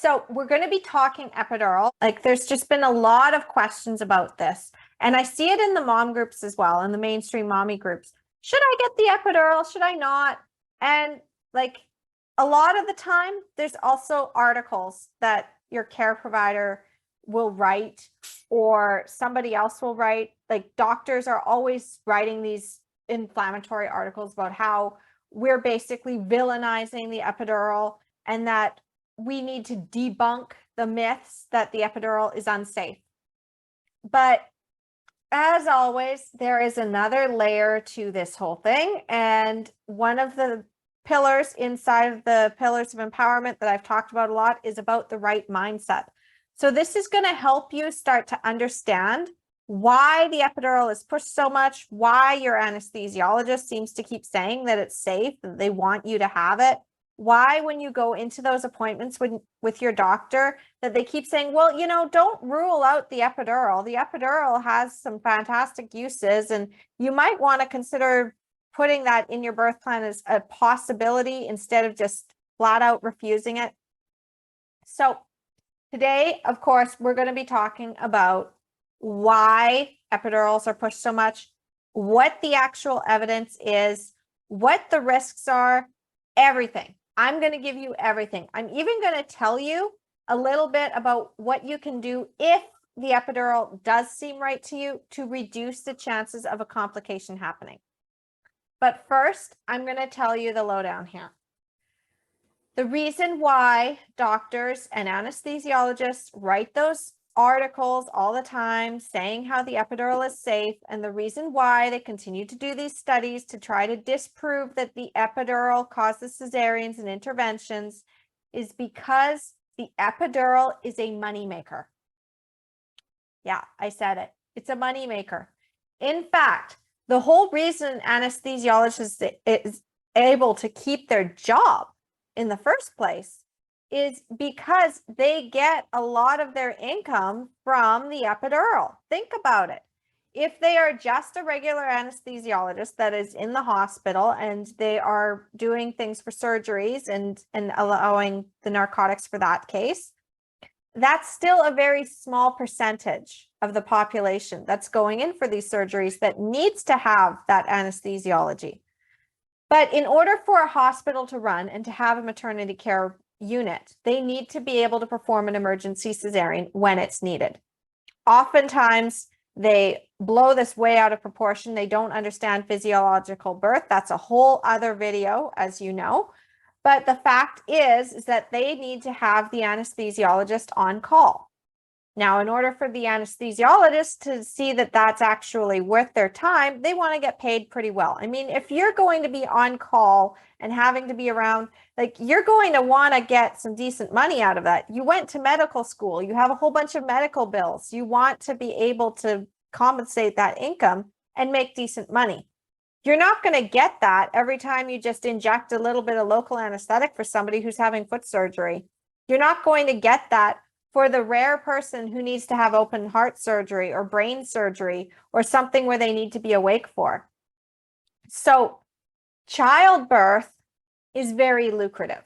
So we're going to be talking epidural. Like there's just been a lot of questions about this. And I see it in the mom groups as well, in the mainstream mommy groups. Should I get the epidural? Should I not? And like a lot of the time, there's also articles that your care provider will write or somebody else will write. Like doctors are always writing these inflammatory articles about how we're basically villainizing the epidural and that we need to debunk the myths that the epidural is unsafe. But as always, there is another layer to this whole thing. And one of the pillars inside of the pillars of empowerment that I've talked about a lot is about the right mindset. So this is going to help you start to understand why the epidural is pushed so much, why your anesthesiologist seems to keep saying that it's safe, that they want you to have it, why when you go into those appointments with your doctor that they keep saying, well, you know, don't rule out the epidural. The epidural has some fantastic uses and you might want to consider putting that in your birth plan as a possibility instead of just flat out refusing it. So today, of course, we're going to be talking about why epidurals are pushed so much, what the actual evidence is, what the risks are, everything. I'm going to give you everything. I'm even going to tell you a little bit about what you can do if the epidural does seem right to you to reduce the chances of a complication happening. But first, I'm going to tell you the lowdown here. The reason why doctors and anesthesiologists write those articles all the time saying how the epidural is safe, and the reason why they continue to do these studies to try to disprove that the epidural causes cesareans and interventions is because the epidural is a moneymaker. Yeah, I said it. It's a moneymaker. In fact, the whole reason anesthesiologists is able to keep their job in the first place is because they get a lot of their income from the epidural. Think about it. If they are just a regular anesthesiologist that is in the hospital and they are doing things for surgeries and allowing the narcotics for that case, that's still a very small percentage of the population that's going in for these surgeries that needs to have that anesthesiology. But in order for a hospital to run and to have a maternity care unit, they need to be able to perform an emergency cesarean when it's needed. Oftentimes, they blow this way out of proportion. They don't understand physiological birth. That's a whole other video, as you know. But the fact is that they need to have the anesthesiologist on call. Now, in order for the anesthesiologist to see that that's actually worth their time, they want to get paid pretty well. I mean, if you're going to be on call and having to be around, like you're going to want to get some decent money out of that. You went to medical school, you have a whole bunch of medical bills. You want to be able to compensate that income and make decent money. You're not going to get that every time you just inject a little bit of local anesthetic for somebody who's having foot surgery. You're not going to get that for the rare person who needs to have open heart surgery or brain surgery or something where they need to be awake for. So childbirth is very lucrative.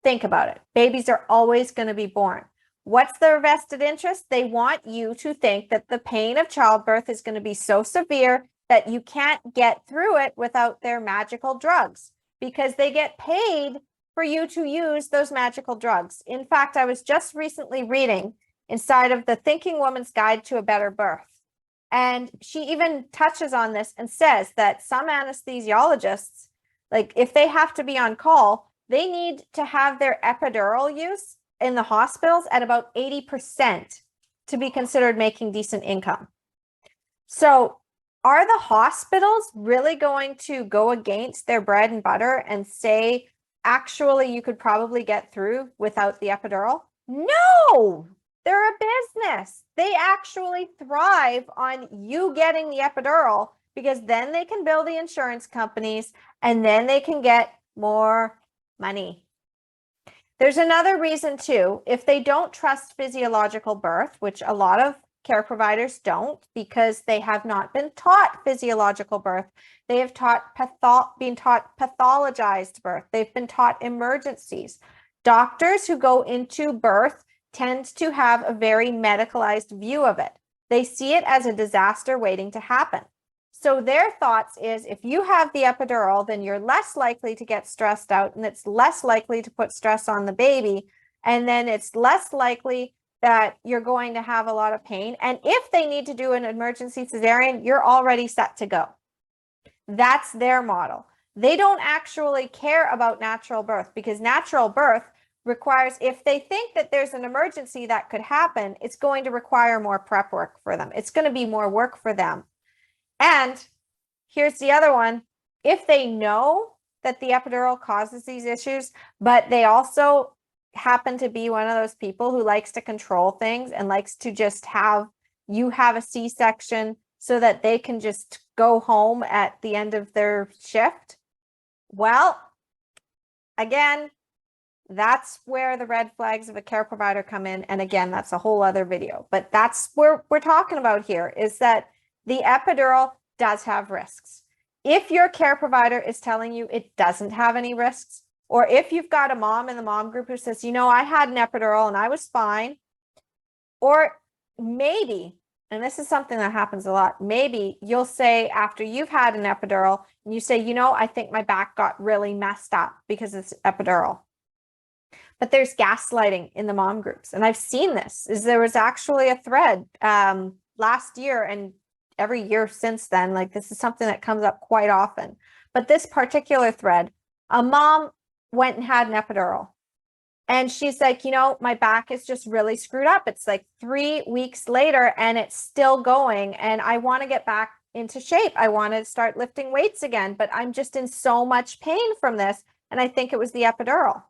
Think about it. Babies are always going to be born. What's their vested interest? They want you to think that the pain of childbirth is going to be so severe that you can't get through it without their magical drugs, because they get paid for you to use those magical drugs. In fact, I was just recently reading inside of the Thinking Woman's Guide to a Better Birth. And she even touches on this and says that some anesthesiologists, like if they have to be on call, they need to have their epidural use in the hospitals at about 80% to be considered making decent income. So are the hospitals really going to go against their bread and butter and say, actually, you could probably get through without the epidural? No, they're a business. They actually thrive on you getting the epidural because then they can bill the insurance companies and then they can get more money. There's another reason too. If they don't trust physiological birth, which a lot of care providers don't because they have not been taught physiological birth. They have been taught pathologized birth. They've been taught emergencies. Doctors who go into birth tend to have a very medicalized view of it. They see it as a disaster waiting to happen. So their thoughts is if you have the epidural, then you're less likely to get stressed out, and it's less likely to put stress on the baby. And then it's less likely that you're going to have a lot of pain. And if they need to do an emergency cesarean, you're already set to go. That's their model. They don't actually care about natural birth, because natural birth requires, if they think that there's an emergency that could happen, it's going to require more prep work for them. It's going to be more work for them. And here's the other one. If they know that the epidural causes these issues, but they also happen to be one of those people who likes to control things and likes to just have you have a C-section so that they can just go home at the end of their shift, well, again, that's where the red flags of a care provider come in. And again, that's a whole other video, but that's where we're talking about here, is that the epidural does have risks. If your care provider is telling you it doesn't have any risks, or if you've got a mom in the mom group who says, you know, I had an epidural and I was fine, or maybe, and this is something that happens a lot, maybe you'll say after you've had an epidural and you say, you know, I think my back got really messed up because it's epidural. But there's gaslighting in the mom groups. And I've seen this. There was actually a thread last year and every year since then. Like, this is something that comes up quite often. But this particular thread, a mom went and had an epidural. And she's like, you know, my back is just really screwed up. It's like 3 weeks later and it's still going. And I want to get back into shape. I want to start lifting weights again, but I'm just in so much pain from this. And I think it was the epidural.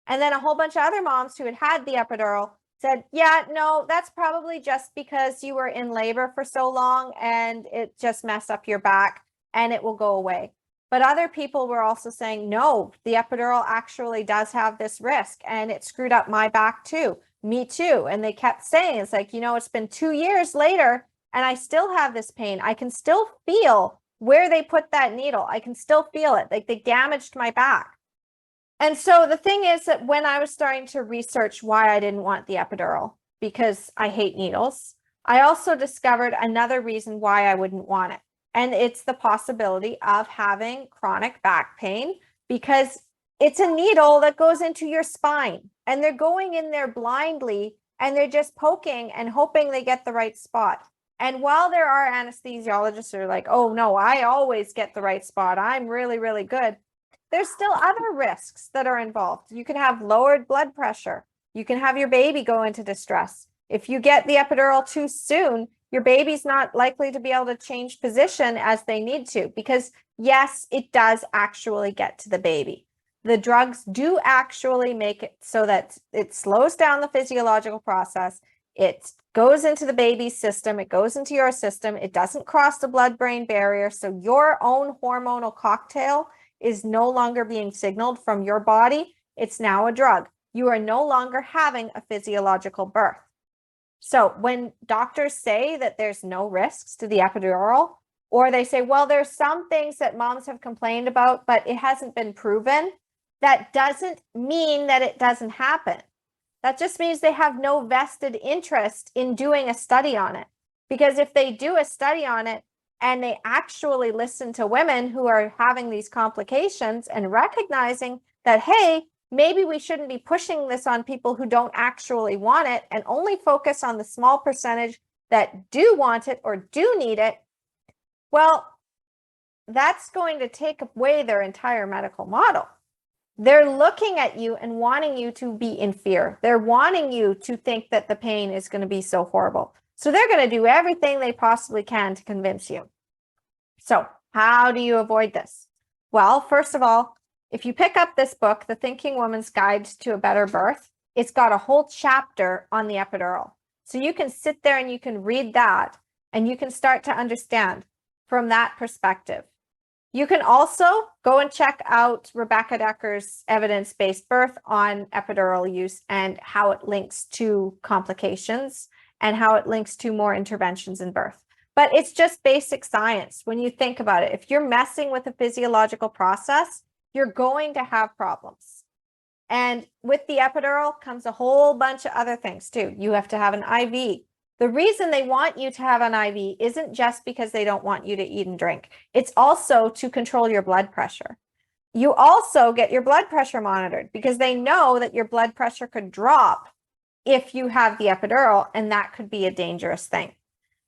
And then a whole bunch of other moms who had had the epidural said, yeah, no, that's probably just because you were in labor for so long and it just messed up your back and it will go away. But other people were also saying, no, the epidural actually does have this risk and it screwed up my back too. Me too. And they kept saying, it's like, you know, it's been 2 years later and I still have this pain. I can still feel where they put that needle. I can still feel it. Like, they damaged my back. And so the thing is that when I was starting to research why I didn't want the epidural, because I hate needles, I also discovered another reason why I wouldn't want it. And it's the possibility of having chronic back pain, because it's a needle that goes into your spine and they're going in there blindly and they're just poking and hoping they get the right spot. And while there are anesthesiologists who are like, oh no, I always get the right spot, I'm really, really good, there's still other risks that are involved. You can have lowered blood pressure. You can have your baby go into distress. If you get the epidural too soon, your baby's not likely to be able to change position as they need to, because yes, it does actually get to the baby. The drugs do actually make it so that it slows down the physiological process. It goes into the baby's system. It goes into your system. It doesn't cross the blood-brain barrier. So your own hormonal cocktail is no longer being signaled from your body. It's now a drug. You are no longer having a physiological birth. So when doctors say that there's no risks to the epidural, or they say, well, there's some things that moms have complained about, but it hasn't been proven, that doesn't mean that it doesn't happen. That just means they have no vested interest in doing a study on it. Because if they do a study on it, and they actually listen to women who are having these complications and recognizing that, hey, maybe we shouldn't be pushing this on people who don't actually want it and only focus on the small percentage that do want it or do need it, well, that's going to take away their entire medical model. They're looking at you and wanting you to be in fear. They're wanting you to think that the pain is going to be so horrible. So they're going to do everything they possibly can to convince you. So how do you avoid this? Well, first of all, if you pick up this book, The Thinking Woman's Guide to a Better Birth, it's got a whole chapter on the epidural. So you can sit there and you can read that and you can start to understand from that perspective. You can also go and check out Rebecca Decker's evidence-based birth on epidural use and how it links to complications and how it links to more interventions in birth. But it's just basic science when you think about it. If you're messing with a physiological process, you're going to have problems. And with the epidural comes a whole bunch of other things too. You have to have an IV. The reason they want you to have an IV isn't just because they don't want you to eat and drink. It's also to control your blood pressure. You also get your blood pressure monitored because they know that your blood pressure could drop if you have the epidural, and that could be a dangerous thing.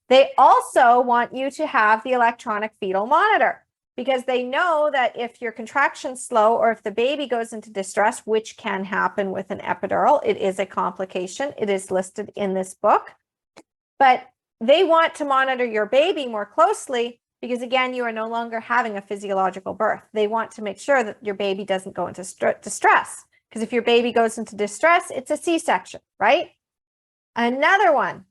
They also want you to have the electronic fetal monitor because they know that if your contraction's slow or if the baby goes into distress, which can happen with an epidural, it is a complication. It is listed in this book. But they want to monitor your baby more closely because, again, you are no longer having a physiological birth. They want to make sure that your baby doesn't go into distress. Because if your baby goes into distress, it's a C-section, right? Another one,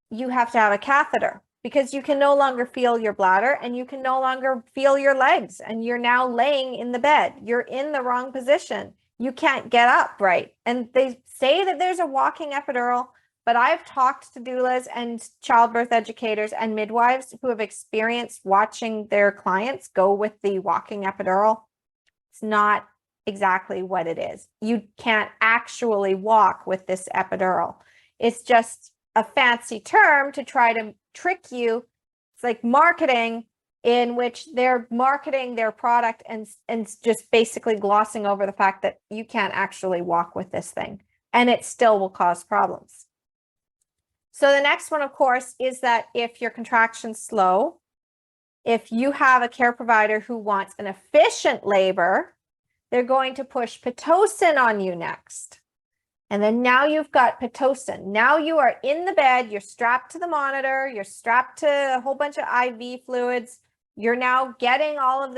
you have to have a catheter because you can no longer feel your bladder and you can no longer feel your legs. And you're now laying in the bed. You're in the wrong position. You can't get up right. And they say that there's a walking epidural, but I've talked to doulas and childbirth educators and midwives who have experienced watching their clients go with the walking epidural. It's not exactly what it is. You can't actually walk with this epidural. It's just a fancy term to try to trick you. It's like marketing, in which they're marketing their product and just basically glossing over the fact that you can't actually walk with this thing, and it still will cause problems. So the next one, of course, is that if your contraction's slow, if you have a care provider who wants an efficient labor, they're going to push Pitocin on you next. And then now you've got Pitocin. Now you are in the bed, you're strapped to the monitor, you're strapped to a whole bunch of IV fluids. You're now getting all of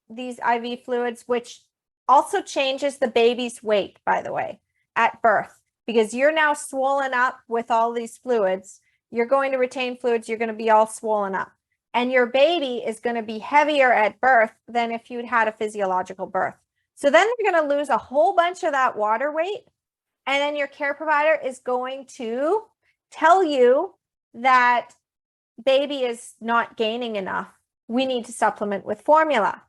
these IV fluids, which also changes the baby's weight, by the way, at birth, because you're now swollen up with all these fluids. You're going to retain fluids, you're going to be all swollen up. And your baby is going to be heavier at birth than if you'd had a physiological birth. So then they're going to lose a whole bunch of that water weight. And then your care provider is going to tell you that baby is not gaining enough. We need to supplement with formula.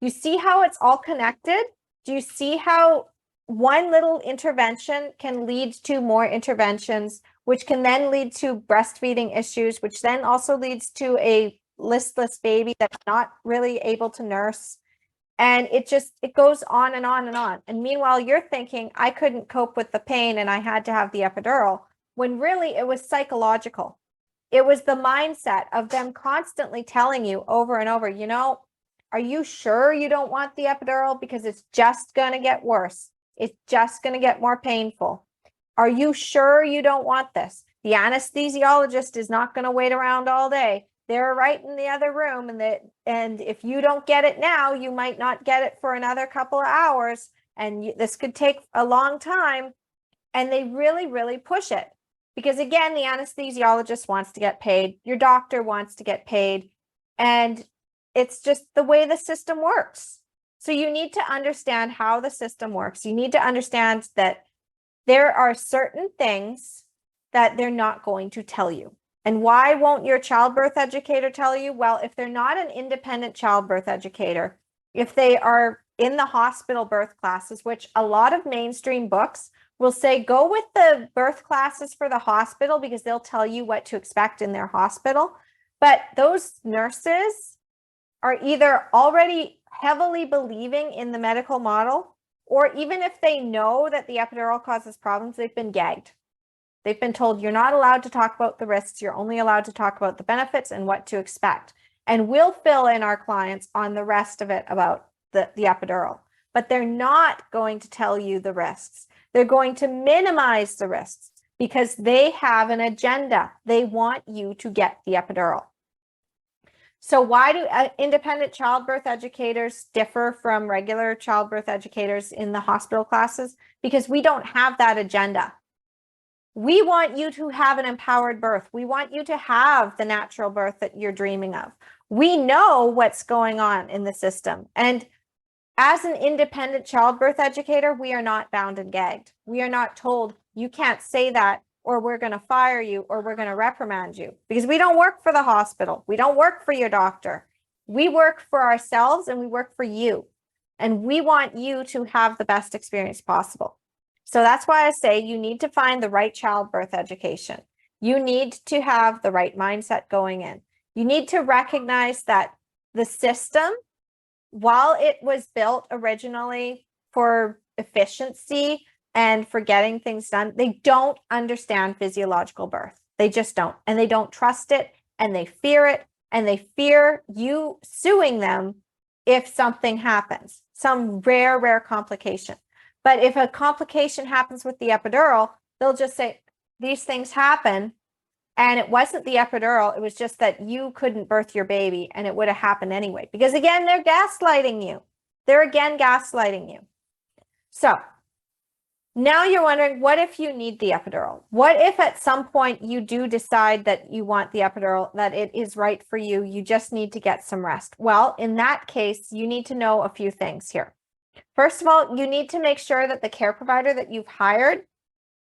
You see how it's all connected? Do you see how one little intervention can lead to more interventions, which can then lead to breastfeeding issues, which then also leads to a listless baby that's not really able to nurse? And it goes on and on and on. And meanwhile, you're thinking, I couldn't cope with the pain and I had to have the epidural, when really it was psychological. It was the mindset of them constantly telling you over and over, are you sure you don't want the epidural? Because it's just going to get worse. It's just going to get more painful. Are you sure you don't want this? The anesthesiologist is not going to wait around all day. They're right in the other room, and if you don't get it now, you might not get it for another couple of hours, and this could take a long time. And they really, really push it because, again, the anesthesiologist wants to get paid, your doctor wants to get paid, and it's just the way the system works. So you need to understand how the system works. You need to understand that there are certain things that they're not going to tell you. And why won't your childbirth educator tell you? Well, if they're not an independent childbirth educator, if they are in the hospital birth classes, which a lot of mainstream books will say, go with the birth classes for the hospital because they'll tell you what to expect in their hospital. But those nurses are either already heavily believing in the medical model, or even if they know that the epidural causes problems, they've been gagged. They've been told you're not allowed to talk about the risks. You're only allowed to talk about the benefits and what to expect. And we'll fill in our clients on the rest of it about the epidural. But they're not going to tell you the risks. They're going to minimize the risks because they have an agenda. They want you to get the epidural. So why do independent childbirth educators differ from regular childbirth educators in the hospital classes? Because we don't have that agenda. We want you to have an empowered birth. We want you to have the natural birth that you're dreaming of. We know what's going on in the system. And as an independent childbirth educator, we are not bound and gagged. We are not told you can't say that or we're going to fire you or we're going to reprimand you, because we don't work for the hospital. We don't work for your doctor. We work for ourselves and we work for you. And we want you to have the best experience possible. So that's why I say you need to find the right childbirth education. You need to have the right mindset going in. You need to recognize that the system, while it was built originally for efficiency and for getting things done, they don't understand physiological birth. They just don't. And they don't trust it, and they fear it, and they fear you suing them if something happens, some rare complication. But if a complication happens with the epidural, they'll just say, these things happen, and it wasn't the epidural, it was just that you couldn't birth your baby, and it would have happened anyway. Because again, they're gaslighting you. They're again gaslighting you. So now you're wondering, what if you need the epidural? What if at some point you do decide that you want the epidural, that it is right for you, you just need to get some rest? Well, in that case, you need to know a few things here. First of all, you need to make sure that the care provider that you've hired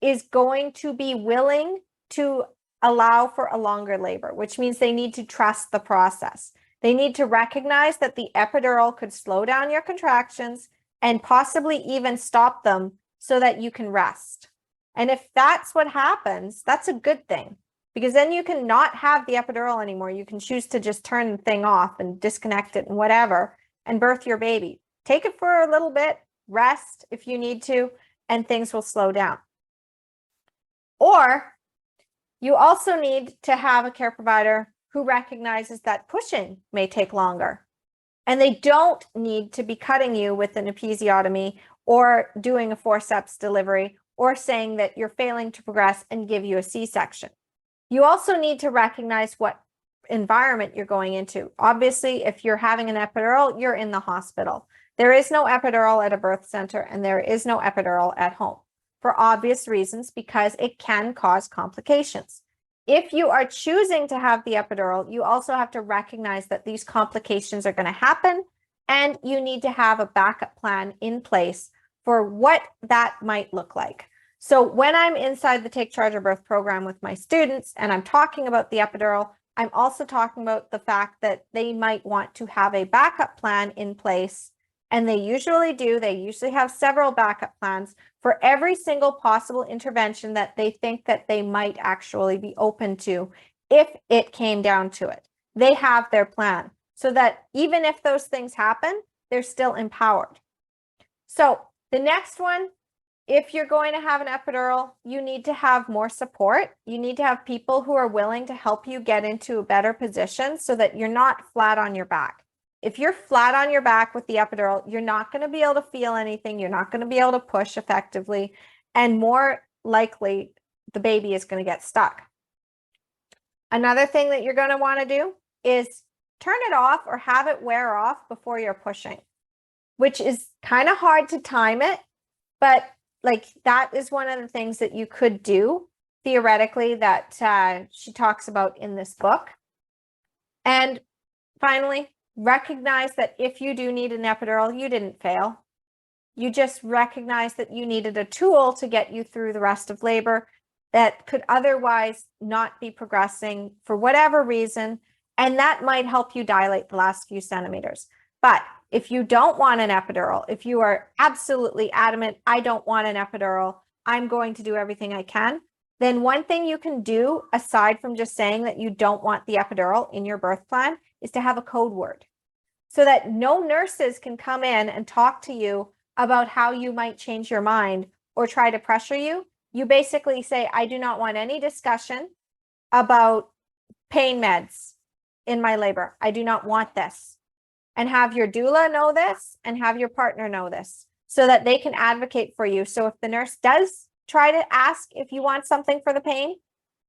is going to be willing to allow for a longer labor, which means they need to trust the process. They need to recognize that the epidural could slow down your contractions and possibly even stop them so that you can rest. And if that's what happens, that's a good thing, because then you can not have the epidural anymore. You can choose to just turn the thing off and disconnect it and whatever, and birth your baby. Take it for a little bit, rest if you need to, and things will slow down. Or you also need to have a care provider who recognizes that pushing may take longer, and they don't need to be cutting you with an episiotomy or doing a forceps delivery or saying that you're failing to progress and give you a C-section. You also need to recognize what environment you're going into. Obviously, if you're having an epidural, you're in the hospital. There is no epidural at a birth center, and there is no epidural at home for obvious reasons, because it can cause complications. If you are choosing to have the epidural, you also have to recognize that these complications are going to happen, and you need to have a backup plan in place for what that might look like. So when I'm inside the Take Charge of Birth program with my students and I'm talking about the epidural, I'm also talking about the fact that they might want to have a backup plan in place. And they usually do. They usually have several backup plans for every single possible intervention that they think that they might actually be open to if it came down to it. They have their plan so that even if those things happen, they're still empowered. So the next one, if you're going to have an epidural, you need to have more support. You need to have people who are willing to help you get into a better position so that you're not flat on your back. If you're flat on your back with the epidural, you're not going to be able to feel anything. You're not going to be able to push effectively. And more likely, the baby is going to get stuck. Another thing that you're going to want to do is turn it off or have it wear off before you're pushing, which is kind of hard to time it. But like, that is one of the things that you could do theoretically that she talks about in this book. And finally, recognize that if you do need an epidural, you didn't fail. You just recognize that you needed a tool to get you through the rest of labor that could otherwise not be progressing for whatever reason, and that might help you dilate the last few centimeters. But if you don't want an epidural, if you are absolutely adamant, I don't want an epidural, I'm going to do everything I can, then one thing you can do, aside from just saying that you don't want the epidural in your birth plan, is to have a code word so that no nurses can come in and talk to you about how you might change your mind or try to pressure you. You basically say, I do not want any discussion about pain meds in my labor. I do not want this. And have your doula know this and have your partner know this so that they can advocate for you. So if the nurse does try to ask if you want something for the pain,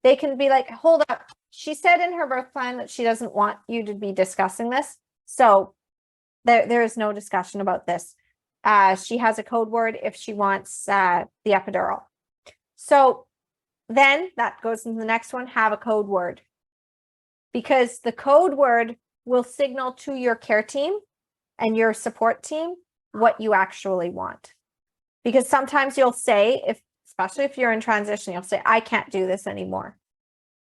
they can be like, hold up. She said in her birth plan that she doesn't want you to be discussing this. So there is no discussion about this. She has a code word if she wants the epidural. So then that goes into the next one, have a code word. Because the code word will signal to your care team and your support team what you actually want. Because sometimes you'll say, especially if you're in transition, you'll say, I can't do this anymore.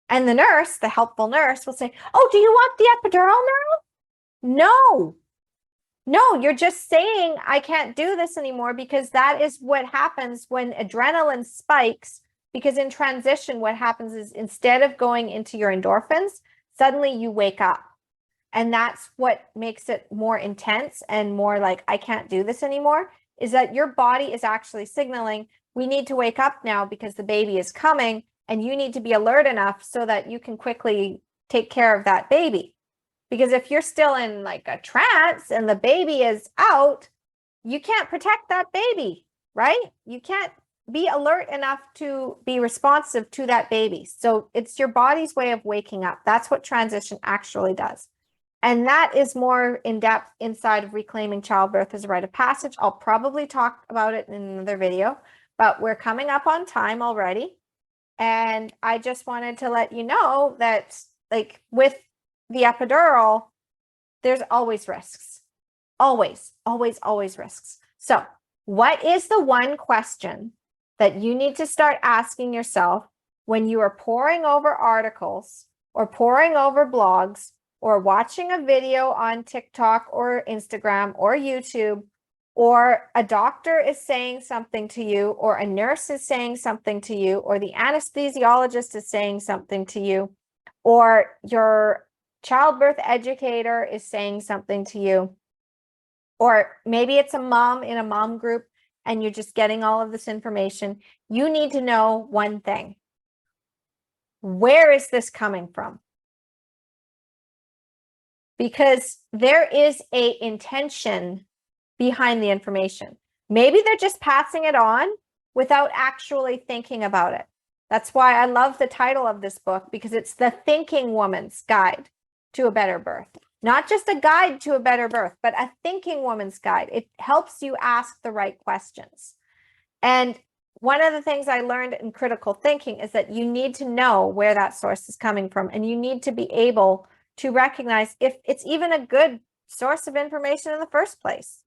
And the nurse, the helpful nurse, will say, oh, do you want the epidural now? No. No, you're just saying, I can't do this anymore, because that is what happens when adrenaline spikes. Because in transition, what happens is instead of going into your endorphins, suddenly you wake up. And that's what makes it more intense and more like, I can't do this anymore, is that your body is actually signaling, we need to wake up now because the baby is coming, and you need to be alert enough so that you can quickly take care of that baby. Because if you're still in like a trance and the baby is out, you can't protect that baby, right? You can't be alert enough to be responsive to that baby. So it's your body's way of waking up. That's what transition actually does. And that is more in depth inside of Reclaiming Childbirth as a Rite of Passage. I'll probably talk about it in another video, but we're coming up on time already. And I just wanted to let you know that, like, with the epidural, there's always risks. Always, always, always risks. So what is the one question that you need to start asking yourself when you are poring over articles or poring over blogs or watching a video on TikTok or Instagram or YouTube, or a doctor is saying something to you, or a nurse is saying something to you, or the anesthesiologist is saying something to you, or your childbirth educator is saying something to you, or maybe it's a mom in a mom group and you're just getting all of this information. You need to know one thing. Where is this coming from? Because there is an intention behind the information. Maybe they're just passing it on without actually thinking about it. That's why I love the title of this book, because it's the thinking woman's guide to a better birth. Not just a guide to a better birth, but a thinking woman's guide. It helps you ask the right questions. And one of the things I learned in critical thinking is that you need to know where that source is coming from, and you need to be able to recognize if it's even a good source of information in the first place.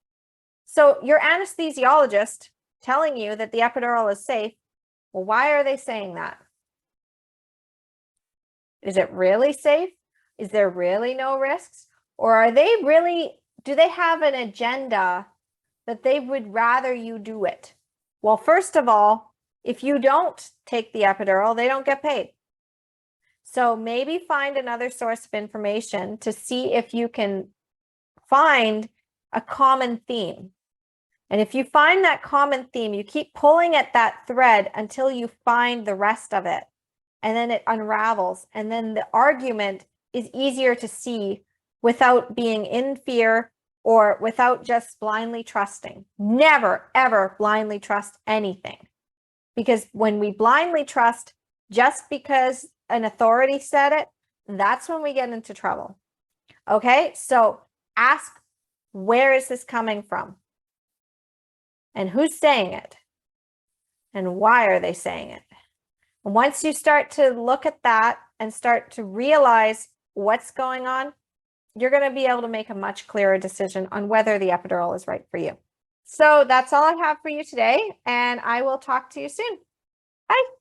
So your anesthesiologist telling you that the epidural is safe, well, why are they saying that? Is it really safe? Is there really no risks? Or are they really, do they have an agenda that they would rather you do it? Well, first of all, if you don't take the epidural, they don't get paid. So maybe find another source of information to see if you can find a common theme. And if you find that common theme, you keep pulling at that thread until you find the rest of it. And then it unravels. And then the argument is easier to see without being in fear or without just blindly trusting. Never, ever blindly trust anything. Because when we blindly trust just because an authority said it, that's when we get into trouble. Okay, so ask, where is this coming from? And who's saying it? And why are they saying it? And once you start to look at that and start to realize what's going on, you're going to be able to make a much clearer decision on whether the epidural is right for you. So that's all I have for you today, and I will talk to you soon. Bye.